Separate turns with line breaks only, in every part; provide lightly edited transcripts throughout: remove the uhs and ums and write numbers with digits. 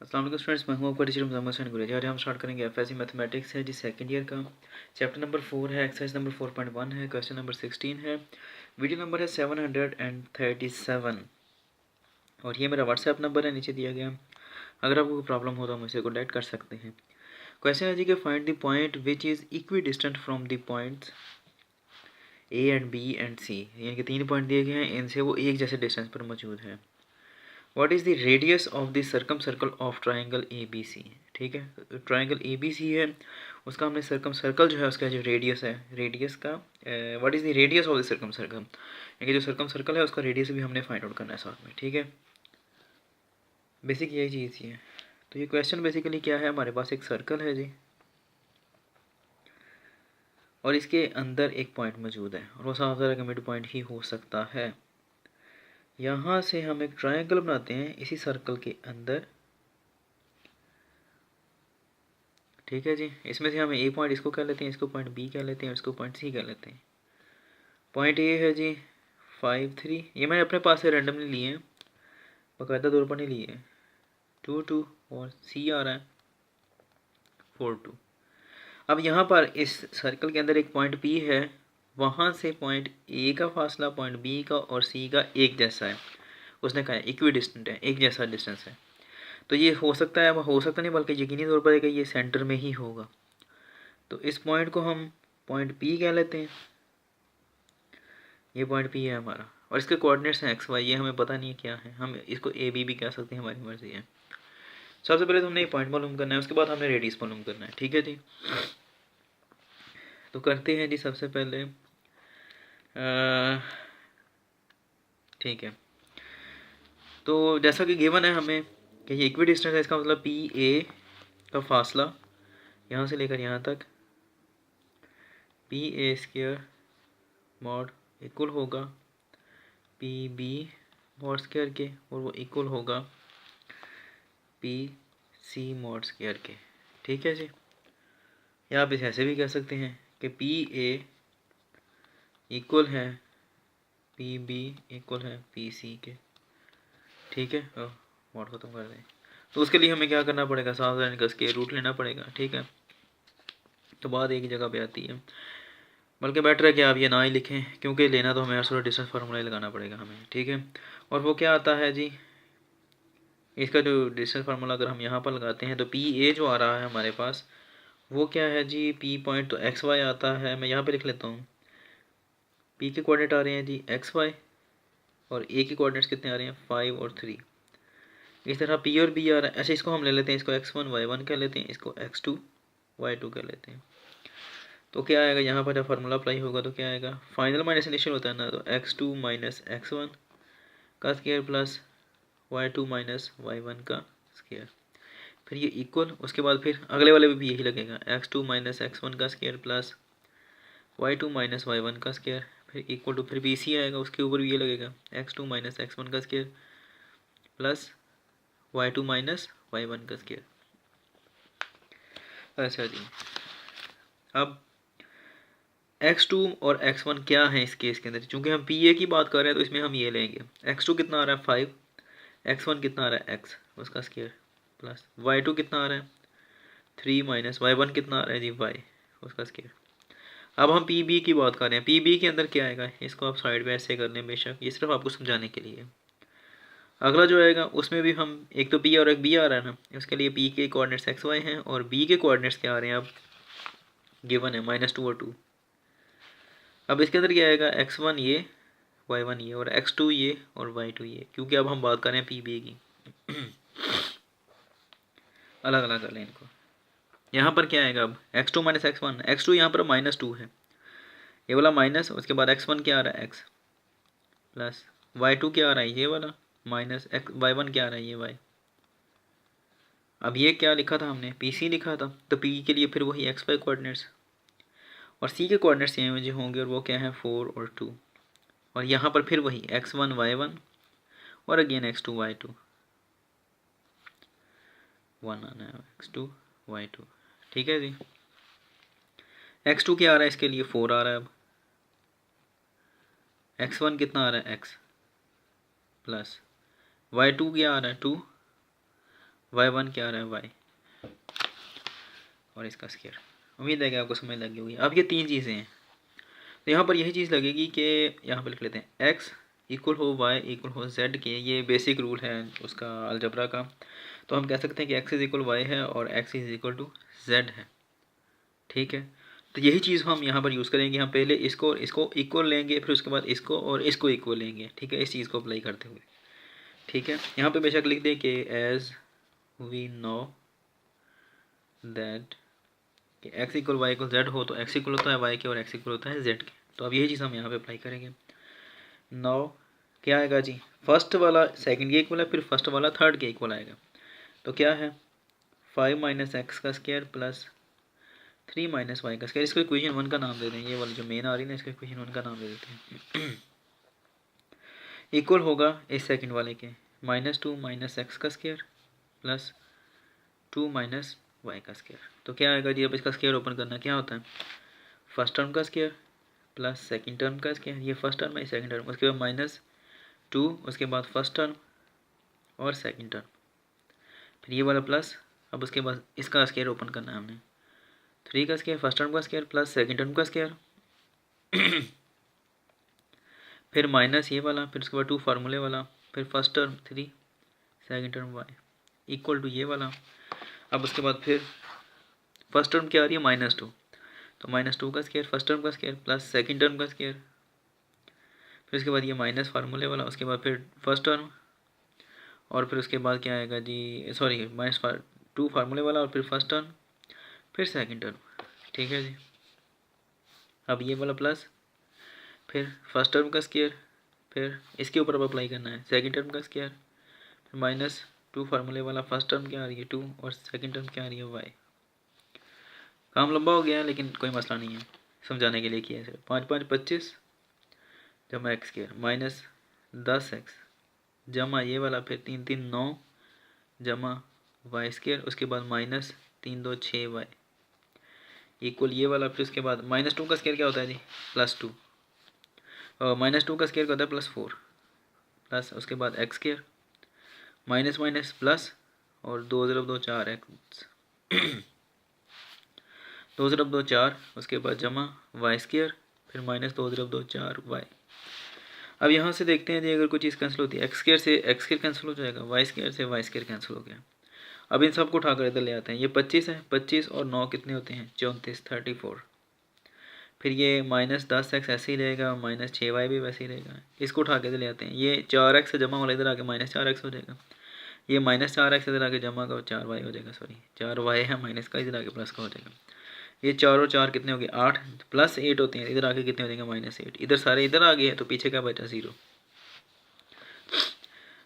अस्सलाम वालेकुम स्टूडेंट्स, मैं हूं आपका टीचर मुहम्मद हुसैन गुरेज। आज हम स्टार्ट करेंगे एफएससी मैथमेटिक्स है जी, सेकंड ईयर का। चैप्टर नंबर 4 है, एक्सरसाइज नंबर 4.1 है, क्वेश्चन नंबर 16 है, वीडियो नंबर है 737 और ये मेरा व्हाट्सएप नंबर है, नीचे दिया गया। अगर आपको कोई प्रॉब्लम हो तो मुझसे कॉन्टैक्ट कर सकते हैं। क्वेश्चन है जी कि find the point which is equidistant from the points A and B and C, यानी कि 3 पॉइंट दिए गए हैं, इनसे वो एक जैसे डिस्टेंस पर मौजूद है। What is the radius of the circum circle of triangle A B C. ठीक है, ट्राइंगल ए बी सी है, उसका हमने सर्कम सर्कल जो है उसका जो रेडियस है, रेडियस का what is the radius of the circum circle, यानी कि जो सर्कम सर्कल है उसका रेडियस भी हमने फाइंड आउट करना है साथ में। ठीक है, बेसिक यही चीज़ है। तो ये क्वेश्चन बेसिकली क्या है, हमारे पास एक सर्कल है जी और इसके अंदर एक पॉइंट मौजूद है और वो साफ ज़रा का मिड पॉइंट ही हो सकता है। यहाँ से हम एक ट्रायंगल बनाते हैं इसी सर्कल के अंदर। ठीक है जी, इसमें से हम ए पॉइंट इसको कह लेते हैं, इसको पॉइंट बी कह लेते हैं और इसको पॉइंट सी कह लेते हैं। पॉइंट ए है जी 5 3, ये मैंने अपने पास से रैंडमली लिए हैं, बाकायदा तौर पर नहीं लिए हैं। 2 2 और सी आ रहा है 4 2। अब यहाँ पर इस सर्कल के अंदर एक पॉइंट पी है, वहाँ से पॉइंट ए का फासला पॉइंट बी का और सी का एक जैसा है। उसने कहा है इक्वी डिस्टेंट है, एक जैसा डिस्टेंस है। तो ये हो सकता है, हो सकता नहीं बल्कि यकीनी तौर पर है कि ये सेंटर में ही होगा। तो इस पॉइंट को हम पॉइंट पी कह लेते हैं। ये पॉइंट पी है हमारा और इसके कोऑर्डिनेट्स हैं एक्स वाई, ये हमें पता नहीं है क्या है, हम इसको ए बी भी कह सकते हैं, हमारी मर्जी है। सबसे पहले तो हमने ये पॉइंट मालूम करना है, उसके बाद हमने रेडियस मालूम करना है। ठीक है जी, तो करते हैं जी सबसे पहले। ठीक है, तो जैसा कि गिवन है हमें कि ये इक्वी डिस्टेंस है, इसका मतलब पी ए का फासला यहाँ से लेकर यहाँ तक P A square mod equal होगा पी बी मॉड स्क्वायर के और वो इक्वल होगा पी सी मॉड स्क्वायर के। ठीक है जी, या आप इसे ऐसे भी कह सकते हैं कि पी ए इक्वल है पी बी इक्वल है पी सी के। ठीक है, मॉड ख़त्म कर दें। तो उसके लिए हमें क्या करना पड़ेगा, सावधानी का स्क्वायर रूट लेना पड़ेगा। ठीक है, तो बात एक ही जगह पे आती है, बल्कि बेटर है कि आप ये ना ही लिखें, क्योंकि लेना तो हमें हर सूरत डिस्टेंस फार्मूला ही लगाना पड़ेगा हमें। ठीक है, और वो क्या आता है जी, इसका जो डिस्टेंस फार्मूला अगर हम यहाँ पर लगाते हैं तो पी ए जो आ रहा है हमारे पास वो क्या है जी, पी पॉइंट तो एक्स वाई आता है। मैं यहाँ पे लिख लेता हूँ, पी के कोऑर्डिनेट आ रहे हैं जी एक्स वाई और ए के कोऑर्डिनेट्स कितने आ रहे हैं 5 और 3। इस तरह पी और बी आ रहा है, ऐसे इसको हम ले लेते हैं, इसको x1 y1 कह लेते हैं, इसको x2 y2 कह लेते हैं। तो क्या आएगा यहाँ पर, जब फार्मूला अप्लाई होगा तो क्या आएगा, फाइनल माइनस इनिशियल होता है ना, तो x2 माइनस x1 का square plus y2 minus y1 का स्क्वायर, फिर ये इक्वल, उसके बाद फिर अगले वाले में भी यही लगेगा, x2 माइनस x1 का square plus y2 minus y1 का स्क्वायर, फिर इक्वल टू, फिर बी सी आएगा, उसके ऊपर भी ये लगेगा x2 माइनस x1 का square plus y2 minus y1 का स्क्वायर। अच्छा जी, अब x2 और x1 क्या है इस केस के अंदर, चूंकि हम पी ए की बात कर रहे हैं तो इसमें हम ये लेंगे, x2 कितना आ रहा है 5, x1 कितना आ रहा है x उसका स्क्वायर प्लस y2 कितना आ रहा है 3 माइनस y1 कितना आ रहा है जी y उसका स्क्वायर। अब हम पी बी की बात कर रहे हैं, पी बी के अंदर क्या आएगा, इसको आप साइड में ऐसे कर लें, बेशक ये सिर्फ आपको समझाने के लिए। अगला जो आएगा उसमें भी हम, एक तो पी और एक बी आ रहा है ना, उसके लिए पी के कोऑर्डिनेट्स एक्स वाई हैं और बी के कोऑर्डिनेट्स क्या आ रहे हैं, अब गिवन है -2 और 2। अब इसके अंदर क्या आएगा, x1 ये y1 ये और x2 ये और y2 ये, क्योंकि अब हम बात कर रहे हैं पी बी की। अलग अलग कर लें इनको। यहाँ पर क्या आएगा अब, x2 माइनस x1, x2 यहाँ पर -2 है, ये वाला माइनस, उसके बाद x1 क्या आ रहा है x प्लस y2 क्या आ रहा है ये वाला माइनस y1 क्या आ रहा है ये y। अब ये क्या लिखा था हमने, पी सी लिखा था, तो पी के लिए फिर वही एक्स वाई कोऑर्डिनेट्स और सी के कोऑर्डिनेट्स ये जो होंगे और वो क्या है 4 और 2, और यहाँ पर फिर वही x1 y1 और अगेन x2 y2, 1 आना है x2 y2। ठीक है जी, x2 क्या आ रहा है, इसके लिए 4 आ रहा है, अब x1 कितना आ रहा है x प्लस y2 क्या आ रहा है 2 y1 क्या आ रहा है y, और इसका स्क्वायर। उम्मीद है कि आपको समझ लगी होगी। अब ये तीन चीज़ें हैं, तो यहाँ पर यही चीज़ लगेगी कि यहाँ पर लिख लेते हैं x इक्वल हो y इक्वल हो z के, ये बेसिक रूल है उसका अलजबरा का। तो हम कह सकते हैं कि x इज इक्वल y है और x is equal to z है, ठीक है। तो यही चीज़ हम यहाँ पर यूज़ करेंगे। हम पहले इसको और इसको इक्वल लेंगे, फिर उसके बाद इसको और इसको इक्वल लेंगे, ठीक है, इस चीज़ को अप्लाई करते हुए, ठीक है। यहाँ पे बेशक लिख दें कि एज वी नो दैट कि x equal y equal z हो, तो x इक्वल होता है y के और x इक्वल होता है z के। तो अब यही चीज़ हम यहाँ पे अप्लाई करेंगे। नाउ क्या आएगा जी, फर्स्ट वाला सेकंड के इक्वल है, फिर फर्स्ट वाला थर्ड के इक्वल आएगा। तो क्या है 5 माइनस एक्स का स्क्वायर प्लस 3 माइनस वाई का स्क्वायर। इसको इक्वेशन 1 का नाम दे दें, ये वाली जो मेन आ रही है ना, इसको इक्वेशन 1 का नाम दे देते हैं। इक्वल होगा इस सेकंड वाले के -2 माइनस एक्स का स्क्वायर प्लस 2 माइनस वाई का स्क्वायर। तो क्या आएगा जी, अब इसका स्क्वायर ओपन करना क्या होता है, फर्स्ट टर्म का स्क्वायर प्लस सेकंड टर्म का स्क्वायर, ये फर्स्ट टर्म है सेकंड टर्म, उसके बाद -2, उसके बाद फर्स्ट टर्म और सेकंड टर्म, फिर ये वाला प्लस, अब उसके बाद इसका स्क्वायर ओपन करना है हमने, 3 का स्क्वायर फर्स्ट टर्म का स्क्वायर प्लस सेकंड टर्म का स्क्वायर फिर माइनस ये वाला, फिर उसके बाद 2 फार्मूले वाला, फिर first term 3 second term y equal to ये वाला। अब उसके बाद फिर फर्स्ट टर्म क्या आ रही है -2, तो -2 का स्क्वायर फर्स्ट टर्म का स्क्वायर प्लस सेकंड टर्म का स्क्वायर, फिर उसके बाद ये माइनस फार्मूले वाला, उसके बाद फिर फर्स्ट टर्म, और फिर उसके बाद क्या आएगा जी, सॉरी -2 फार्मूले वाला, और फिर फर्स्ट टर्म फिर सेकंड टर्म, ठीक है जी। अब ये वाला प्लस, फिर फर्स्ट टर्म का स्क्वायर, फिर इसके ऊपर अब अप्लाई करना है सेकंड टर्म का स्क्वायर, फिर -2 फार्मूले वाला, फर्स्ट टर्म क्या आ रही है 2 और सेकंड टर्म क्या आ रही है y। काम लंबा हो गया है लेकिन कोई मसला नहीं है, समझाने के लिए किया है। 5 5 25 जमा एक्स स्क्वायर माइनस 10x जमा ये वाला, फिर 3 3 9 जमा वाई स्क्वायर, उसके बाद -3 2 6y इक्वल ये वाला, फिर उसके बाद -2 का स्क्वायर क्या होता है जी +2, और -2 का स्क्वायर क्या होता है +4, प्लस उसके बाद x square minus minus plus, और 2 ज़रब 2 4 एक्स 2 ज़रब 2 4, उसके बाद जमा वाई स्क्वायर, फिर -2 ज़रब 2 4 वाई। अब यहाँ से देखते हैं जी, अगर कोई चीज़ कैंसिल होती है, एक्स स्क्वायर से एक्स स्क्वायर कैंसिल हो जाएगा, वाई स्क्वायर से वाई स्क्वायर कैंसिल हो गया। अब इन सबको उठाकर इधर ले आते हैं, ये 25 है, 25 और 9 कितने होते हैं 34 34, फिर ये -10x ऐसे ही रहेगा, -6y भी वैसे ही रहेगा। इसको उठा के इधर ले आते हैं, ये 4x से जमा वाला इधर आके -4x हो जाएगा, ये -4x इधर आके जमा का 4y हो जाएगा, सॉरी 4y है माइनस का, इधर आके प्लस का हो जाएगा। ये 4 और 4 कितने हो गए 8 प्लस 8 होते हैं, इधर आके कितने हो जाएंगे -8, इधर सारे इधर आ गए हैं, तो पीछे क्या बचा 0।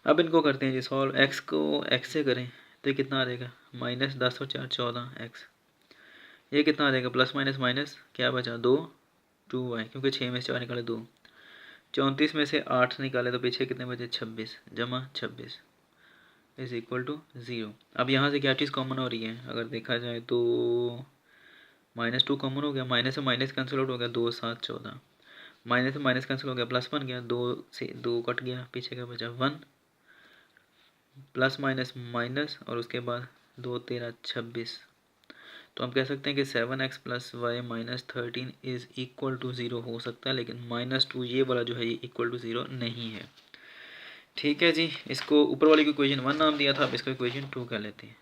अब इनको करते हैं जी सॉल्व, x को x से करें तो ये कितना आ जाएगा -10 और 4 14x, ये कितना आ जाएगा प्लस माइनस माइनस क्या बचा 2 2y, क्योंकि 6 में से 4 निकाले 2, 34 में से 8 निकाले तो पीछे कितने बचे 26 जमा 26 इज इक्वल टू 0। अब यहाँ से क्या चीज़ कॉमन हो रही है, अगर देखा जाए तो -2 कॉमन हो गया, माइनस से माइनस कैंसिल आउट हो गया, 2 7 14, माइनस से माइनस कैंसिल हो गया, प्लस 1 गया, 2 से 2 कट गया, पीछे क्या बचा 1, प्लस माइनस माइनस, और उसके बाद 2 13 26। तो हम कह सकते हैं कि 7x plus y -13 is equal to 0 हो सकता है, लेकिन -2 ये वाला जो है ये इक्वल टू 0 नहीं है, ठीक है जी। इसको ऊपर वाली को इक्वेशन 1 नाम दिया था, अब इसको इक्वेशन 2 कर लेते हैं।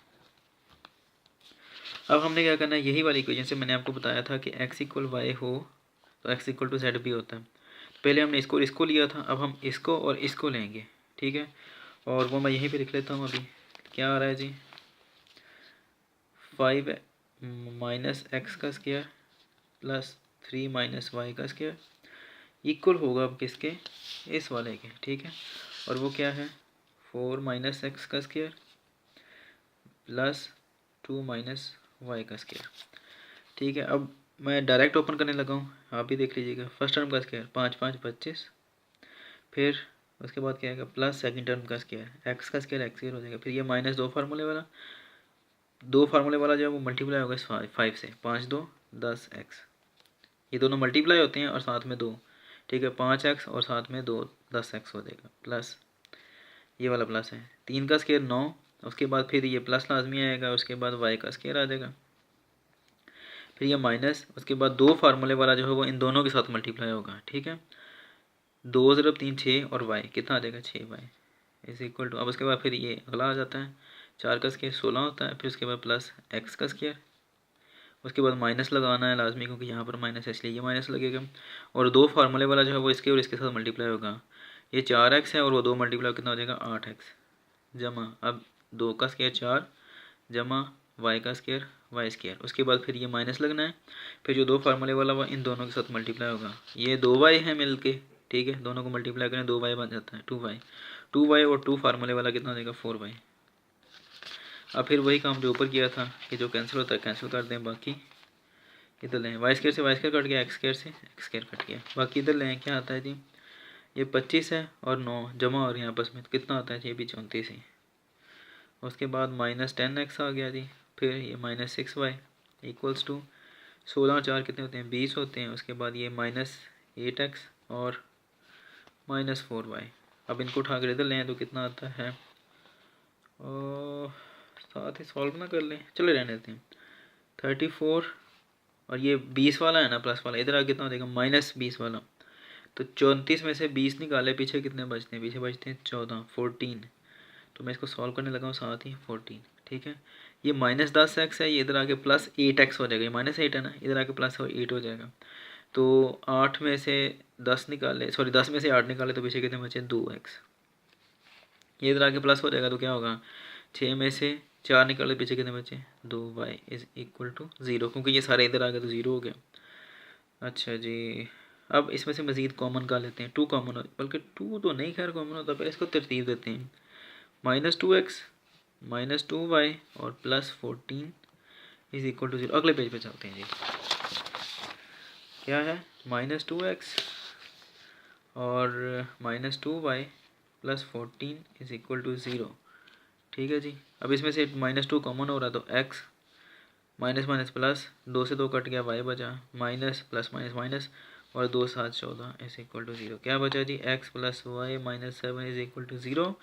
अब हमने क्या करना है, यही वाली इक्वेशन से मैंने आपको बताया था कि x इक्वल वाई हो तो x इक्वल टू जेड भी होता है। पहले हमने इसको लिया था, अब हम इसको और इसको लेंगे, ठीक है, और वो मैं यहीं पे लिख लेता हूँ। अभी क्या आ रहा है जी 5 माइनस एक्स का स्क्वायर प्लस 3 माइनस वाई का स्क्वायर इक्वल होगा अब किसके, इस वाले के, ठीक है, और वो क्या है 4 माइनस एक्स का स्क्वायर प्लस 2 माइनस वाई का स्क्वायर, ठीक है। अब मैं डायरेक्ट ओपन करने लगा हूँ, आप भी देख लीजिएगा। फर्स्ट टर्म का स्क्वायर 5 5 25, फिर उसके बाद क्या आएगा प्लस सेकंड टर्म का स्क्वायर, एक्स का स्क्वायर एक्स स्क्वायर हो जाएगा, फिर ये -2 फार्मूले वाला, 2 फार्मूले वाला जो है वो मल्टीप्लाई होगा इस 5 से, 5 2 10x, ये दोनों मल्टीप्लाई होते हैं और साथ में 2, ठीक है, 5x और साथ में 2 10x हो जाएगा, प्लस ये वाला प्लस है, 3 का स्क्वायर 9 उसके बाद फिर ये प्लस लाजमी आएगा, उसके बाद वाई का स्क्वायर आ जाएगा, फिर ये माइनस, उसके बाद 2 फार्मूले वाला जो है वो इन दोनों के साथ मल्टीप्लाई होगा। ठीक है, 2 ज़रब 3 6 और वाई कितना आ जाएगा 6y इज इक्वल टू, अब उसके बाद फिर ये अगला आ जाता है, 4 का स्क्वायर 16 होता है, फिर उसके बाद प्लस x का स्क्वायर, उसके बाद माइनस लगाना है लाजमी क्योंकि यहाँ पर माइनस है इसलिए ये माइनस लगेगा, और 2 फार्मूले वाला जो है वो इसके और इसके साथ मल्टीप्लाई होगा, ये 4x है और वो 2 मल्टीप्लाई कितना हो जाएगा 8x, जमा अब 2 का स्क्वायर 4 जमा y का स्क्वायर वाई स्क्वायर, उसके बाद फिर ये माइनस लगना है, फिर जो 2 फार्मूले वाला वो इन दोनों के साथ मल्टीप्लाई होगा, ये 2y है मिल के। ठीक है, दोनों को मल्टीप्लाई करें 2y बन जाता है 2y और 2 फार्मूले वाला कितना हो जाएगा 4y। अब फिर वही काम जो ऊपर किया था कि जो कैंसिल होता है कैंसिल कर दें, बाकी इधर लें वाई स्क्वायर से वाई स्क्वायर कट गया, एक्स स्क्वायर से एक्स स्क्वायर कट गया, बाकी इधर लें क्या आता है जी, ये 25 है और 9 जमा और यहाँ आपस में कितना आता है जी, ये भी 34 ही, उसके बाद माइनस 10x आ गया जी, फिर ये माइनस 6y इक्वल्स टू 16 और 4 कितने होते हैं 20 होते हैं, उसके बाद ये माइनस 8x और माइनस 4y। अब इनको उठा कर इधर लें तो कितना आता है, और साथ ही सॉल्व ना कर लें, चले रहने देते हैं, 34 और ये 20 वाला है ना प्लस वाला, इधर आगे कितना हो जाएगा माइनस 20 वाला, तो 34 में से 20 निकाले, पीछे कितने बचते हैं, पीछे बचते हैं 14 तो मैं इसको सॉल्व करने लगा हूँ साथ ही 14। ठीक है, ये माइनस 10x है, ये इधर आके प्लस 8x हो जाएगा, ये माइनस 8 है ना, इधर आके प्लस 8 हो जाएगा, तो 8 में से 10 निकाले, सॉरी 10 में से 8 निकाले तो पीछे कितने बचे 2x, ये इधर आके प्लस हो जाएगा तो क्या होगा 6 में से 4 निकाले पीछे कितने बचे 2y इज इक्वल टू 0, क्योंकि ये सारे इधर आ गए तो 0 हो गया। अच्छा जी, अब इसमें से मज़ीद कॉमन का लेते हैं, 2 कॉमन हो, बल्कि 2 तो नहीं खैर कॉमन होता, पहले इसको तरतीब देते हैं, माइनस 2x माइनस 2y और प्लस 14 इज इक्वल टू 0। अगले पेज पे चलते हैं जी, क्या है माइनस 2x और minus 2y plus 14 is equal to 0। ठीक है जी, अब इसमें से माइनस 2 कॉमन हो रहा तो x माइनस माइनस प्लस, 2 से 2 कट गया y बचा, माइनस प्लस माइनस माइनस और 2 7 14 इज इक्वल टू 0। क्या बचा जी x plus y minus 7 is equal to 0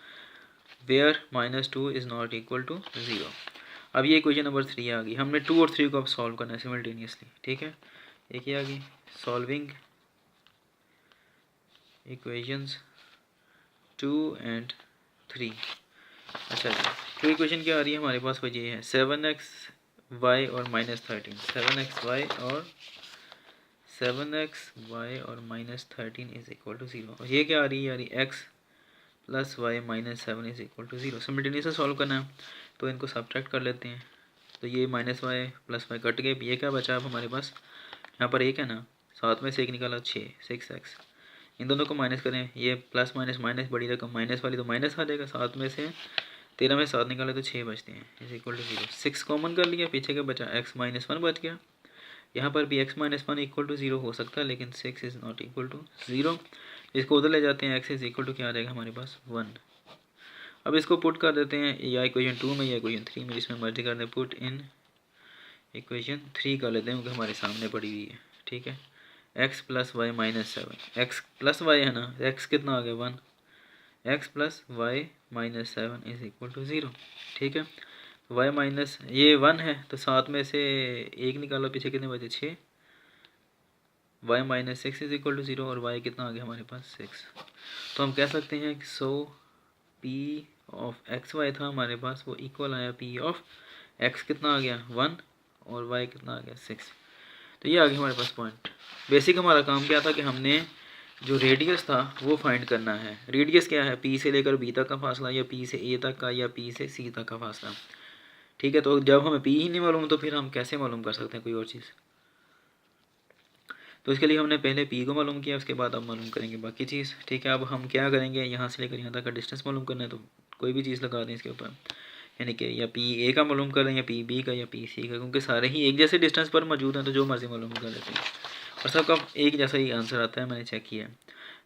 where minus 2 is not equal to 0। अब ये इक्वेशन नंबर 3 आ गई, हमने 2 और 3 को अब सॉल्व करना है सिमल्टेनियसली। ठीक है, एक ये आ गई सॉल्विंग इक्वेशंस 2 एंड 3। अच्छा जी, तो इक्वेशन क्या आ रही है हमारे पास, वो ये है 7xy और माइनस 13, 7xy और माइनस 13 इज इक्वल टू 0, और ये क्या आ रही है x plus y minus 7 is equal to 0। Simultaneously solve करना है तो इनको सब्ट्रैक्ट कर लेते हैं, तो ये minus y plus y cut गए, ये क्या बचा अब हमारे पास, यहाँ पर एक है ना, 7 में से 1 निकाला 6x, इन दोनों को माइनस करें, ये प्लस माइनस माइनस बड़ी रकम माइनस वाली तो माइनस आ जाएगा, 7 में से 13 में 7 निकाले तो 6 बचते हैं इज इक्वल टू 0। 6 कॉमन कर लिया, पीछे का बचा x माइनस 1 बच गया, यहाँ पर भी x माइनस 1 इक्वल टू 0 हो सकता है लेकिन 6 इज़ नॉट इक्वल टू 0। इसको उधर ले जाते हैं, x इज इक्वल टू क्या आ जाएगा हमारे पास 1। अब इसको पुट कर देते हैं या इक्वेशन 2 में या इक्वेशन 3 में, जिसमें मर्जी कर दें, पुट इन इक्वेशन 3 कर लेते हैं क्योंकि हमारे सामने पड़ी हुई है। ठीक है, x plus y minus 7, x plus y है ना, x कितना आ गया 1, x plus y minus 7 is equal to 0। ठीक है, y माइनस ये 1 है तो 7 में से 1 निकालो, पीछे कितने बचे 6, y minus 6 is equal to 0 और y कितना आ गया हमारे पास 6। तो हम कह सकते हैं कि सो p ऑफ एक्स वाई था हमारे पास, वो इक्वल आया p ऑफ x कितना आ गया 1 और y कितना आ गया 6। तो ये आ गया हमारे पास पॉइंट। बेसिक हमारा काम क्या था कि हमने जो रेडियस था वो फाइंड करना है। रेडियस क्या है, p से लेकर b तक का फासला या p से a तक का या p से c तक का फासला। ठीक है, तो जब हमें p ही नहीं मालूम तो फिर हम कैसे मालूम कर सकते हैं कोई और चीज़। तो इसके लिए हमने पहले p को मालूम किया, उसके बाद अब मालूम करेंगे बाकी चीज़। ठीक है, अब हम क्या करेंगे, यहाँ से लेकर यहाँ तक का डिस्टेंस मालूम करना है तो कोई भी चीज़ लगा दें इसके ऊपर, यानी कि या पी ए का मालूम करें या पी बी का या पी सी का, क्योंकि सारे ही एक जैसे डिस्टेंस पर मौजूद हैं तो जो मर्जी मालूम कर लेते हैं और सबका एक जैसा ही आंसर आता है, मैंने चेक किया है।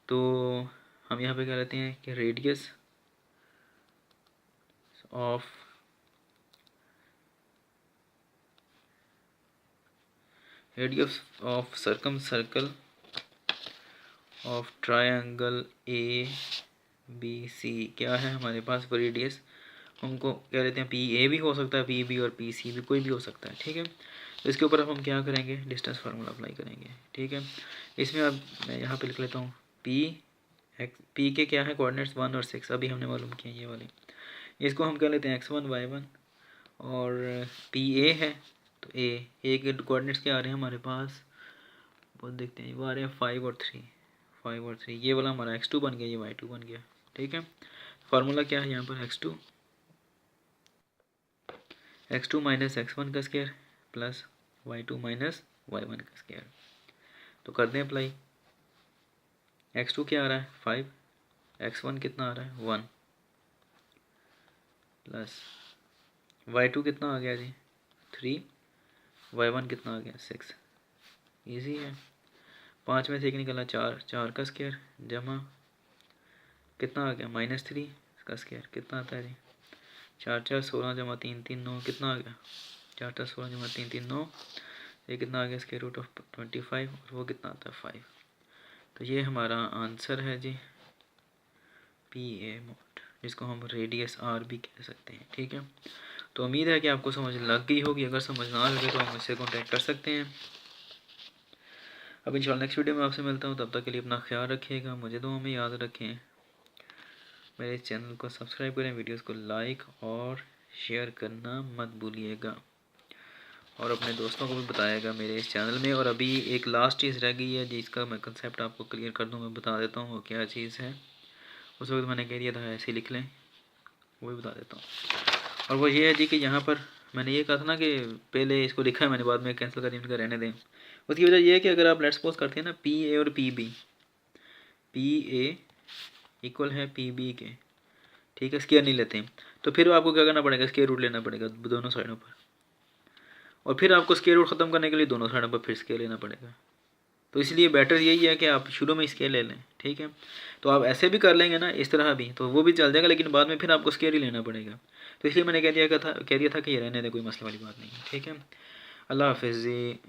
तो हम यहाँ पे क्या लेते हैं कि radius of circum circle of triangle A B C क्या है हमारे पास, रेडियस हमको कह लेते हैं पी ए भी हो सकता है, पी बी और पी सी भी, कोई भी हो सकता है। ठीक है, तो इसके ऊपर अब हम क्या करेंगे, डिस्टेंस फार्मूला अप्लाई करेंगे। ठीक है, इसमें अब मैं यहाँ पे लिख लेता हूँ पी के क्या है कोऑर्डिनेट्स 1 और 6 अभी हमने मालूम किया ये वाले। इसको हम कह लेते हैं x1 y1 और पी ए है तो ए के कोऑर्डिनेट्स क्या आ रहे हैं हमारे पास, बहुत देखते हैं, वो आ रहे हैं 5 और 3। ये वाला हमारा x2 बन गया, ये y2 बन गया। ठीक है, फार्मूला क्या है यहाँ पर, x2 माइनस x1 का square plus y2 minus y1 का स्क्वायर। तो कर दें अप्लाई। x2 क्या आ रहा है 5, x1 कितना आ रहा है 1 प्लस y2 कितना आ गया जी 3, y1 कितना आ गया 6। इजी है, 5 में से 1 निकला 4, 4 का स्क्वायर जमा कितना आ गया -3 इसका स्क्वायर कितना आता है जी 4 4 16 जमा 3 3 9 कितना आ गया 4 4 16 जमा 3 3 9, ये कितना आ गया स्क्वायर रूट ऑफ 25 और वो कितना आता है 5। तो ये हमारा आंसर है जी पी ए मोड, जिसको हम रेडियस आर भी कह सकते हैं। ठीक है, तो उम्मीद है कि आपको समझ लग गई होगी, अगर समझ ना लगे तो आप मुझसे कॉन्टैक्ट कर सकते हैं। अब इंशाल्लाह नेक्स्ट वीडियो में आपसे मिलता हूँ, तब तक के लिए अपना ख्याल रखिएगा, मुझे दुआ में याद रखें, मेरे चैनल को सब्सक्राइब करें, वीडियोस को लाइक और शेयर करना मत भूलिएगा और अपने दोस्तों को भी बताएगा मेरे इस चैनल में। और अभी एक लास्ट चीज़ रह गई है जिसका मैं कंसेप्ट आपको क्लियर कर दूँ, मैं बता देता हूँ वो क्या चीज़ है। उस वक्त मैंने कह दिया था ऐसे लिख लें, वो भी बता देता हूँ। और वो ये है जी कि यहाँ पर मैंने ये कहा था ना कि पहले इसको लिखा है मैंने, बाद में कैंसिल कर इनका रहने दें। उसकी वजह ये है कि अगर आप लेट्स सपोज करते हैं ना पी ए और पी ए इक्वल है पी बी के, ठीक है, स्क्वायर नहीं लेते हैं, तो फिर आपको क्या करना पड़ेगा, स्क्वायर रूट लेना पड़ेगा दोनों साइडों पर, और फिर आपको स्क्वायर रूट ख़त्म करने के लिए दोनों साइडों पर फिर स्क्वायर लेना पड़ेगा। तो इसलिए बेटर यही है कि आप शुरू में स्क्वायर ले लें। ठीक है, तो आप ऐसे भी कर लेंगे ना, इस तरह भी, तो वो भी चल जाएगा, लेकिन बाद में फिर आपको स्क्वायर ही लेना पड़ेगा। तो इसलिए मैंने कह दिया था कि ये रहने दे, कोई मसले वाली बात नहीं है। ठीक है, अल्लाह हाफिज़ जी।